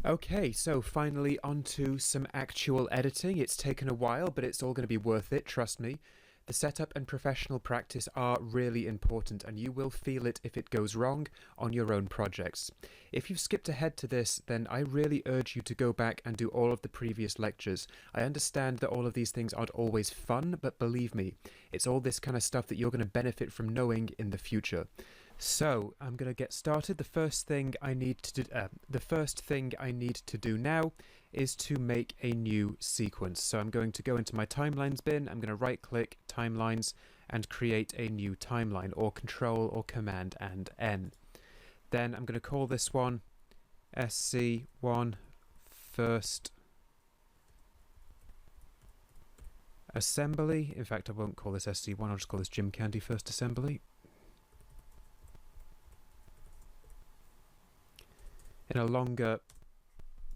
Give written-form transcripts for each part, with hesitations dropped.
Okay, so finally onto some actual editing. It's taken a while, but it's all going to be worth it, trust me. The setup and professional practice are really important, and you will feel it if it goes wrong on your own projects. If you've skipped ahead to this, then I really urge you to go back and do all of the previous lectures. I understand that all of these things aren't always fun, but believe me, it's all this kind of stuff that you're going to benefit from knowing in the future. So I'm going to get started. The first thing I need to do now is to make a new sequence. So I'm going to go into my timelines bin. I'm going to right click timelines and create a new timeline, or control or command and N. Then I'm going to call this one SC1 first assembly. In fact, I won't call this SC1, I'll just call this Jim Candy first assembly. In a longer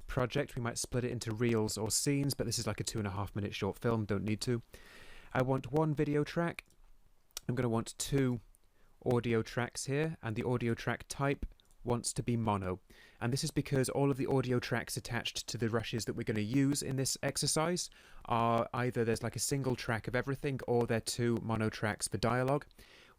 project, we might split it into reels or scenes, but this is like a 2.5-minute short film, don't need to. I want one video track. I'm going to want two audio tracks here, and the audio track type wants to be mono. And this is because all of the audio tracks attached to the rushes that we're going to use in this exercise are either there's like a single track of everything, or they're two mono tracks for dialogue.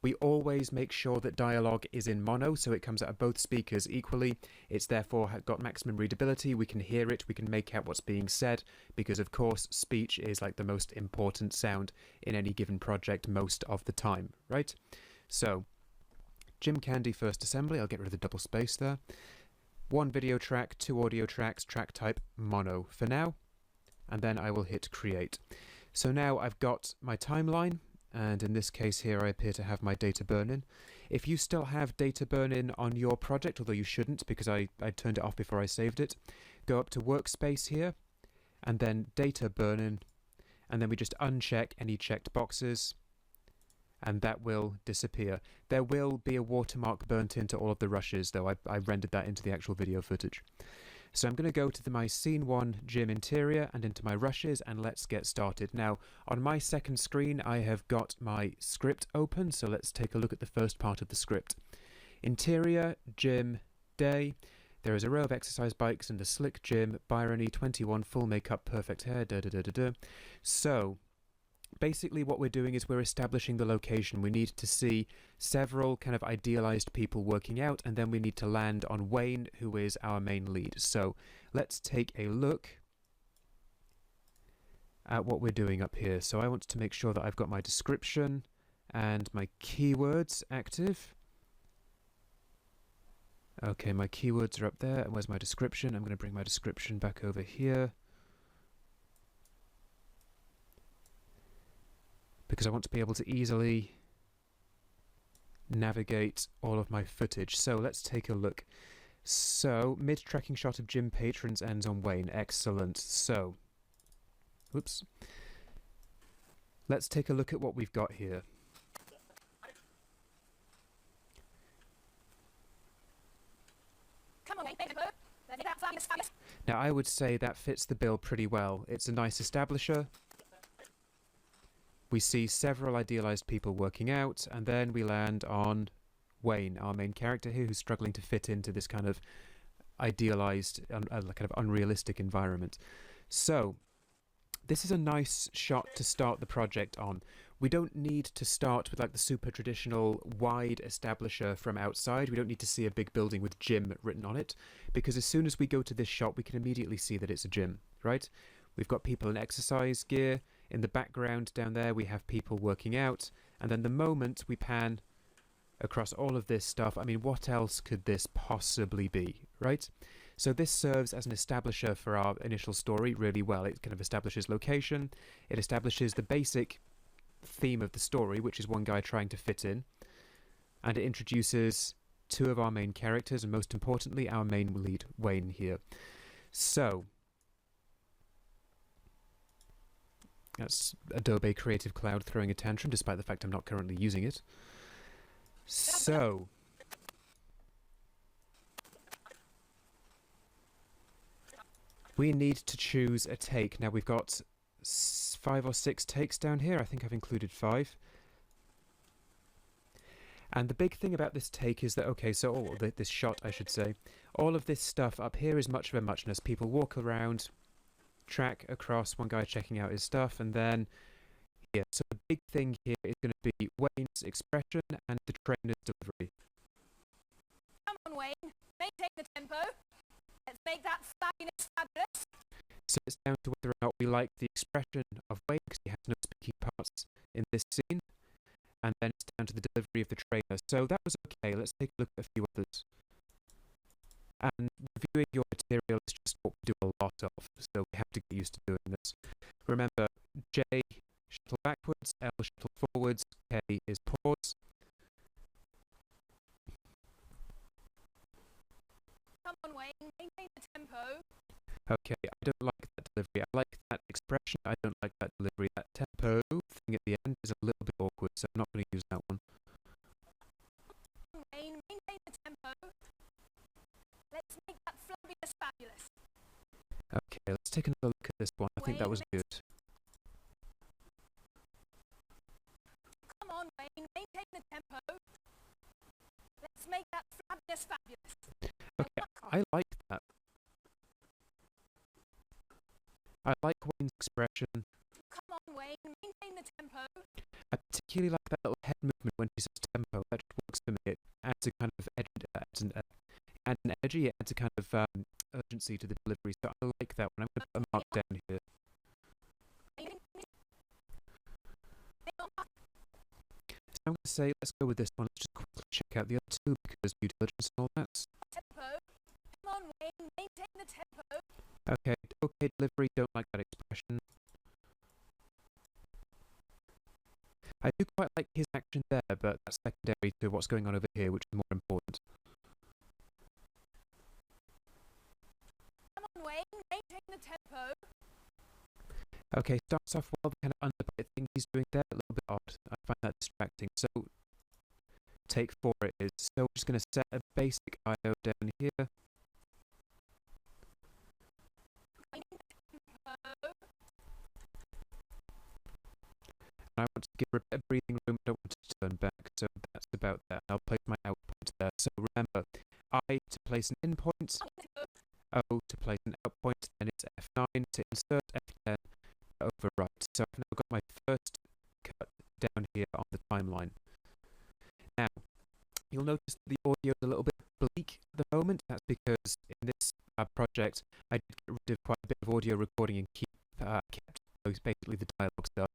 We always make sure that dialogue is in mono, so it comes out of both speakers equally. It's therefore got maximum readability. We can hear it, we can make out what's being said, because of course speech is like the most important sound in any given project most of the time, right? So Jim Candy first assembly, I'll get rid of the double space there. One video track, two audio tracks, track type mono for now, and then I will hit create. So now I've got my timeline, and in this case here I appear to have my data burn-in. If you still have data burn-in on your project, although you shouldn't because I turned it off before I saved it, go up to workspace here, and then data burn-in, and then we just uncheck any checked boxes, and that will disappear. There will be a watermark burnt into all of the rushes, though I rendered that into the actual video footage. So I'm going to go to my scene 1 Jim interior and into my rushes, and let's get started. Now, on my second screen, I have got my script open, so let's take a look at the first part of the script. Interior, Jim, day. There is a row of exercise bikes and a slick Jim, Byrony, 21, full makeup, perfect hair, da da da da da. So basically what we're doing is we're establishing the location. We need to see several kind of idealized people working out, and then we need to land on Wayne, who is our main lead. So let's take a look at what we're doing up here. So I want to make sure that I've got my description and my keywords active. Okay, my keywords are up there, and where's my description? I'm going to bring my description back over here, because I want to be able to easily navigate all of my footage. So let's take a look. So mid-tracking shot of Jim patrons ends on Wayne. Excellent. So, whoops. Let's take a look at what we've got here. Now I would say that fits the bill pretty well. It's a nice establisher. We see several idealized people working out, and then we land on Wayne, our main character here, who's struggling to fit into this kind of idealized, kind of unrealistic environment. So this is a nice shot to start the project on. We don't need to start with like the super traditional wide establisher from outside. We don't need to see a big building with Jim written on it, because as soon as we go to this shot, we can immediately see that it's a gym, right? We've got people in exercise gear. In the background down there, we have people working out. And then the moment we pan across all of this stuff, I mean, what else could this possibly be, right? So this serves as an establisher for our initial story really well. It kind of establishes location. It establishes the basic theme of the story, which is one guy trying to fit in. And it introduces two of our main characters, and most importantly, our main lead, Wayne, here. So that's Adobe Creative Cloud throwing a tantrum, despite the fact I'm not currently using it. So we need to choose a take. Now we've got 5 or 6 takes down here. I think I've included 5. And the big thing about this take is that, okay, so this shot, I should say, All of this stuff up here is much of a muchness. People walk around, track across, one guy checking out his stuff, and then here. So the big thing here is going to be Wayne's expression and the trainer's delivery. Come on, Wayne. Maintain the tempo. Let's make that fabulous fabulous. So it's down to whether or not we like the expression of Wayne, because he has no speaking parts in this scene, and then it's down to the delivery of the trainer. So that was okay. Let's take a look at a few others. And reviewing your material is just what we do a lot of, so we have to get used to doing this. Remember, J, shuttle backwards, L, shuttle forwards, K is pause. Come on, Wayne, maintain the tempo. Okay, I don't like that delivery. I like that expression. I don't like that delivery. That tempo thing at the end is a little bit awkward, so I'm not going to use that one. Come on, Wayne, maintain the tempo. Let's make that fabulous fabulous. Okay, let's take another look at this one. I think that was good. Come on, Wayne, maintain the tempo. Let's make that fabulous fabulous. Okay, I like that. I like Wayne's expression. Come on, Wayne, maintain the tempo. I particularly like that little head movement when he says tempo. That just works for me. It adds a kind of adds an energy, it adds a kind of urgency to the delivery. So I like that one. I'm going to put a mark down here. So I'm going to say, let's go with this one. Let's just quickly check out the other two because due diligence and all that. Tempo. Come on, Wayne, maintain the tempo. Okay, okay delivery, don't like that expression. I do quite like his action there, but that's secondary to what's going on over here, which is more important. Come on, Wayne, maintain the tempo. Okay, starts off well, the kind of underbite thing he's doing there, a little bit odd. I find that distracting. So, take 4 it is. So we're just going to set a basic IO down here. I want to give her a bit of breathing room, I don't want it to turn back, so that's about that. I'll place my outpoint there. So remember, I to place an in point, O to place an out point, then it's F9 to insert F10 to overwrite. So I've now got my first cut down here on the timeline. Now, you'll notice that the audio is a little bit bleak at the moment. That's because in this project, I did get rid of quite a bit of audio recording and kept basically the dialogue stuff.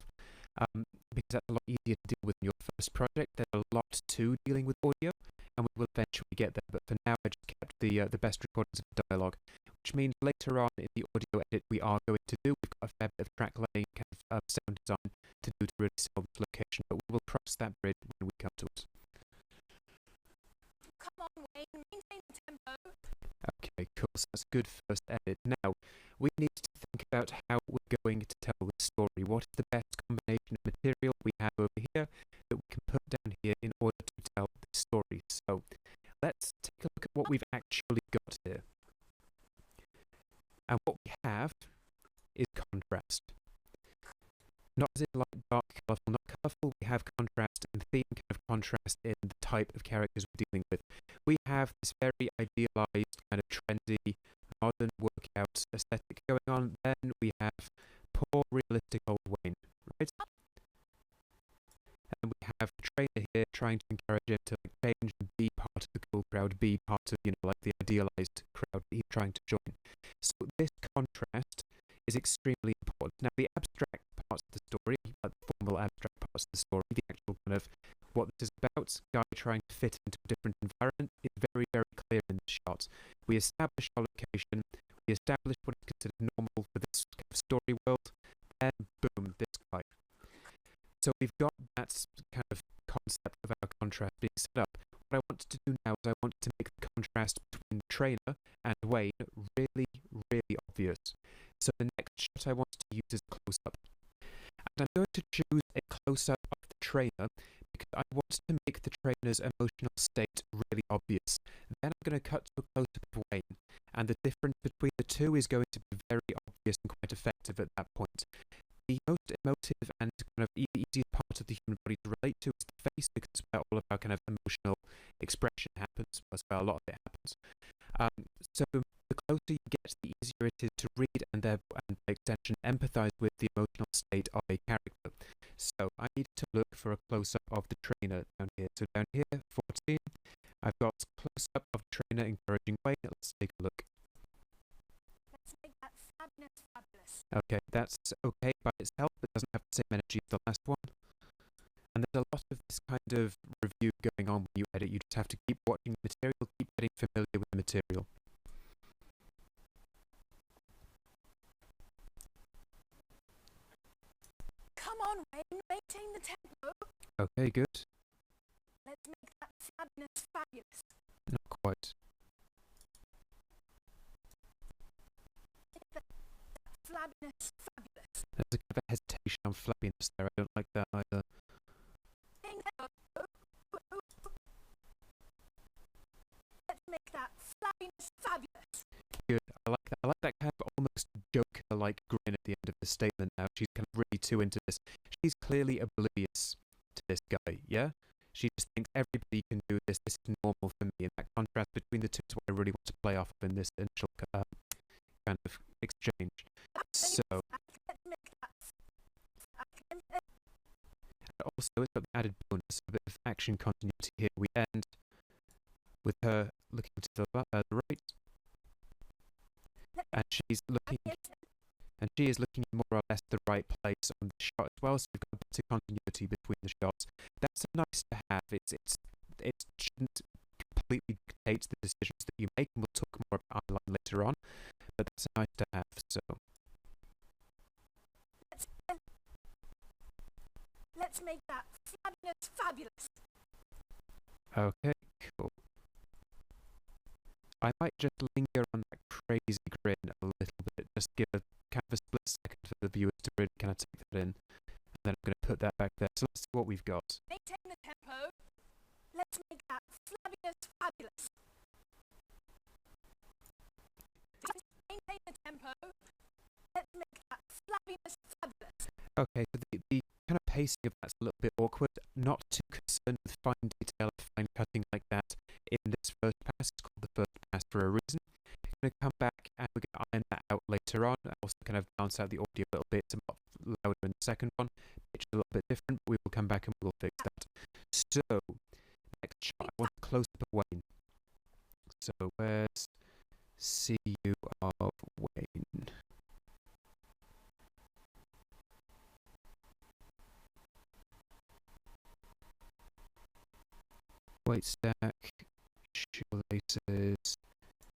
Because that's a lot easier to deal with in your first project. There's a lot to dealing with audio, and we will eventually get there. But for now, I just kept the best recordings of the dialogue, which means later on in the audio edit we are going to do. We've got a fair bit of track laying, kind of sound design to do to really sell this location, but we will cross that bridge when we come to it. Come on, Wayne, maintain the tempo. Okay, cool. So that's a good first edit. Now, we need to think about how we're going to tell the story. What is the best combination of material we have over here that we can put down here in order to tell the story? So, let's take a look at what we've actually got here. And what we have is contrast. Not as in light, dark, colourful, not colourful. We have contrast in theme, kind of contrast in the type of characters we're dealing with. We have this very idealised, kind of trendy, modern workout aesthetic going on. Then we have poor, realistic old Wayne, right? And we have the trainer here trying to encourage him to change and be part of the cool crowd, be part of, like the idealised crowd that he's trying to join. So this contrast is extremely important. Now, the abstract parts of the story, like the formal abstract parts of the story, the actual kind of what this is about, guy trying to fit into a different environment, is very, very clear in the shot. We establish our location, we establish what is considered normal for this kind of story world, and boom, this guy. So we've got that kind of concept of our contrast being set up. What I want to do now is I want to make the contrast between the trainer and Wayne really, really obvious. So the next shot I want to use is a close-up. And I'm going to choose a close-up of the trainer because I want to make the trainer's emotional state really obvious. Then I'm going to cut to a close-up of Wayne, and the difference between the two is going to be very obvious and quite effective at that point. The most emotive and kind of easiest part of the human body to relate to is the face, because it's where all of our kind of emotional expression happens. That's where a lot of it happens. So the closer you get, the easier it is to read and by extension empathise with the emotional state of a character. So I need to look for a close-up of the trainer down here. So down here, 14, I've got close-up of trainer encouraging Wayne. Let's take a look. Let's make that fabulous. Okay, that's okay by itself, but doesn't have the same energy as the last one. And there's a lot of this kind of review going on when you edit. You just have to keep watching the material, keep getting familiar with the material. Come on, Wayne, maintain the tempo. Okay, good. Let's make that fabulous. Not quite. Fabulous. There's a kind of hesitation on flabbiness there. I don't like that either. Let's make that fabulous. Good. I like that. I like that kind of almost Joker-like grin at the end of the statement now. She's kind of really too into this. She's clearly oblivious to this guy, yeah? She just thinks everybody can do this. This is normal for me. And that contrast between the two is what I really want to play off of in this initial kind of exchange. So, also, it's got the added bonus, a bit of action continuity here. We end with her looking to the right, and she's looking, and she is looking in more or less the right place on the shot as well. So we've got a bit of continuity between the shots. That's nice to have. It shouldn't completely dictate the decisions that you make, and we'll talk more about eyeline later on. But that's nice to have. So. Let's make that fabulous. Okay, cool. I might just linger on that crazy grin a little bit, just give a kind of a split second for the viewers to really kind of take that in, and then I'm going to put that back there. So let's see what we've got. Maintain the tempo. Let's make that fabulous. Maintain the tempo. Let's make that fabulous. Okay, so the kind of pacing of that's a little bit awkward. Not too concerned with fine detail and fine cutting like that in this first pass. It's called the first pass for a reason. We're going to come back and we're going to iron that out later on. Also kind of balance out the audio a little bit. It's a lot louder in the second one. Pitch is a little bit different, but we will come back and we'll fix that. So, next shot, I want a close-up of Wayne. So, where's CU of Wayne? Weight stack, shoelaces,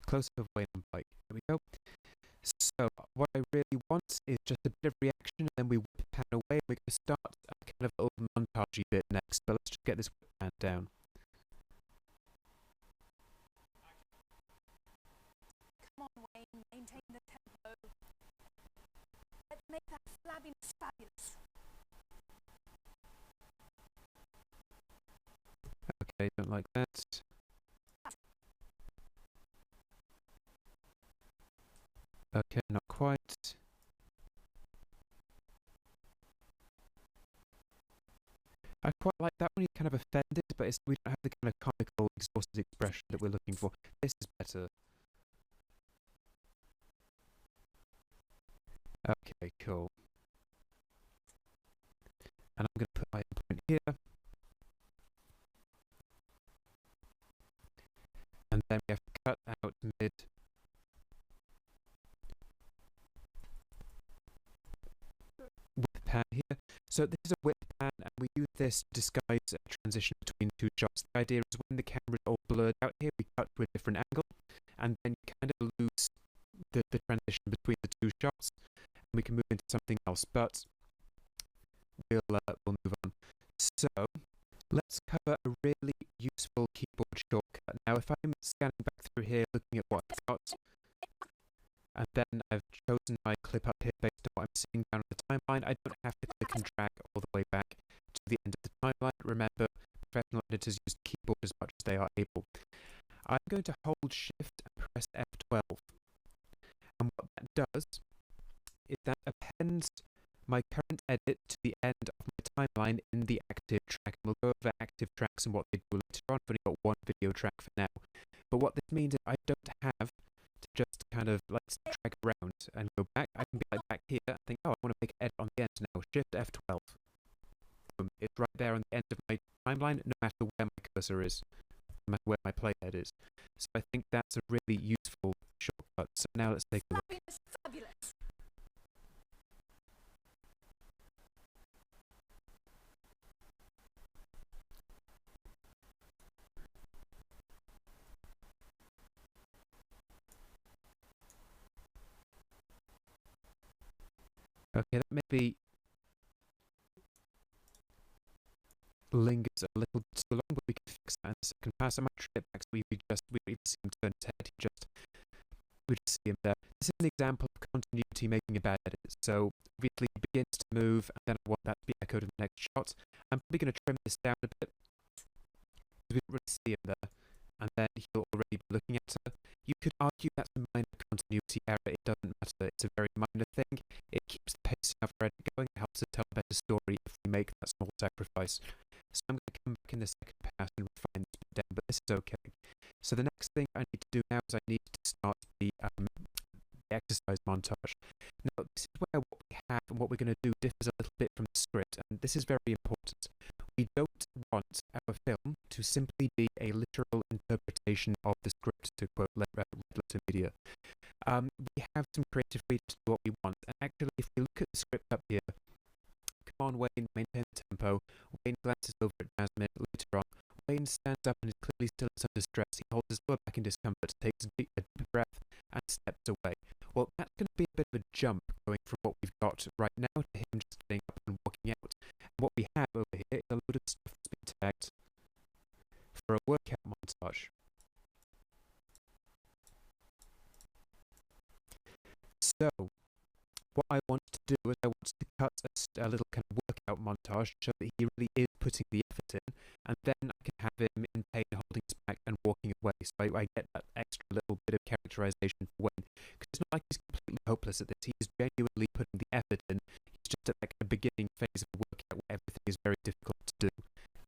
close-up of Wayne on bike. There we go. So what I really want is just a bit of reaction, and then we whip the pan away. We're going to start a kind of little montagey bit next, but let's just get this whip pan down. Come on, Wayne, maintain the tempo. Let's make that fabulous. Okay, don't like that. Okay, not quite. I quite like that one. You're kind of offended, but we don't have the kind of comical, exhausted expression that we're looking for. This is better. Okay, cool. And I'm going to put my point here. And then we have to cut out mid. Whip pan here. So this is a whip pan, and we use this to disguise a transition between two shots. The idea is when the camera is all blurred out here, we cut to a different angle, and then you kind of lose the transition between the two shots, and we can move into something else. But we'll move on. So let's cover a really useful keyboard shortcut. Now, if I'm scanning back through here, looking at what I've got, and then I've chosen my clip up here based on what I'm seeing down on the timeline, I don't have to click and drag all the way back to the end of the timeline. Remember, professional editors use the keyboard as much as they are able. I'm going to hold Shift and press F12. And what that does is that appends my current edit to the end of my timeline in the active track. And we'll go over active tracks and what they do later on. I've only got one video track for now. But what this means is I don't have kind of like drag around and go back, I can be like back here and think, oh, I want to make an edit on the end now. Shift F12. Boom. It's right there on the end of my timeline, no matter where my cursor is, no matter where my playhead is. So I think that's a really useful shortcut. So now let's take a look. Snapping is fabulous. Okay, that maybe lingers a little bit too long, but we can fix that in the second pass. I might trim it back so we see him turn his head. We just see him there. This is an example of continuity making a bad edit. So obviously he begins to move, and then I want that to be echoed in the next shot. I'm probably going to trim this down a bit because we don't really see him there, and then he'll already be looking at her. You could argue that's a minor continuity error. It doesn't matter. It's a very minor thing. It keeps the pacing of our edit going. It helps us tell a better story if we make that small sacrifice. So I'm going to come back in the second pass and refine this bit down, but this is okay. So the next thing I need to do now is I need to start the exercise montage. Now, this is where what we have and what we're going to do differs a little bit from the script, and this is very important. We don't want our film to simply be a literal interpretation of the script, to quote Red Letter Media. We have some creative freedom to do what we want, and actually, if we look at the script up here, come on, Wayne, maintain the tempo. Wayne glances over at Jasmine later on. Wayne stands up and is clearly still under stress. He holds his lower back in discomfort, takes a deep breath, and steps away. Well, that's going to be a bit of a jump going from what we've got right now to him just getting up and walking out. And what we have over here is a load of stuff that's been tagged for a workout montage. So, what I want to do is I want to cut a little kind of workout montage so that he really is putting the effort in, and then I can have him in pain, holding his back and walking away. So I get that extra little bit of characterization for Wayne, because it's not like he's completely hopeless at this. He is genuinely putting the effort in. He's just at like a beginning phase of a workout where everything is very difficult to do.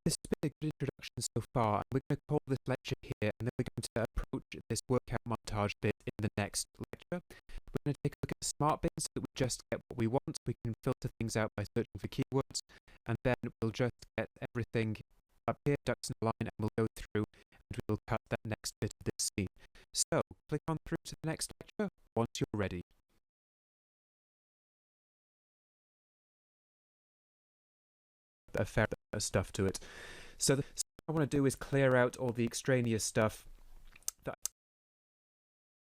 This has been a good introduction so far, and we're going to call this lecture here, and then we're going to approach this workout montage bit in the next lecture. We're going to take a look at the smart bins so that we just get what we want. We can filter things out by searching for keywords, and then we'll just get everything up here, ducks in a line, and we'll go through and we'll cut that next bit of this scene. So, click on through to the next lecture once you're ready. A fair bit of stuff to it. So what I want to do is clear out all the extraneous stuff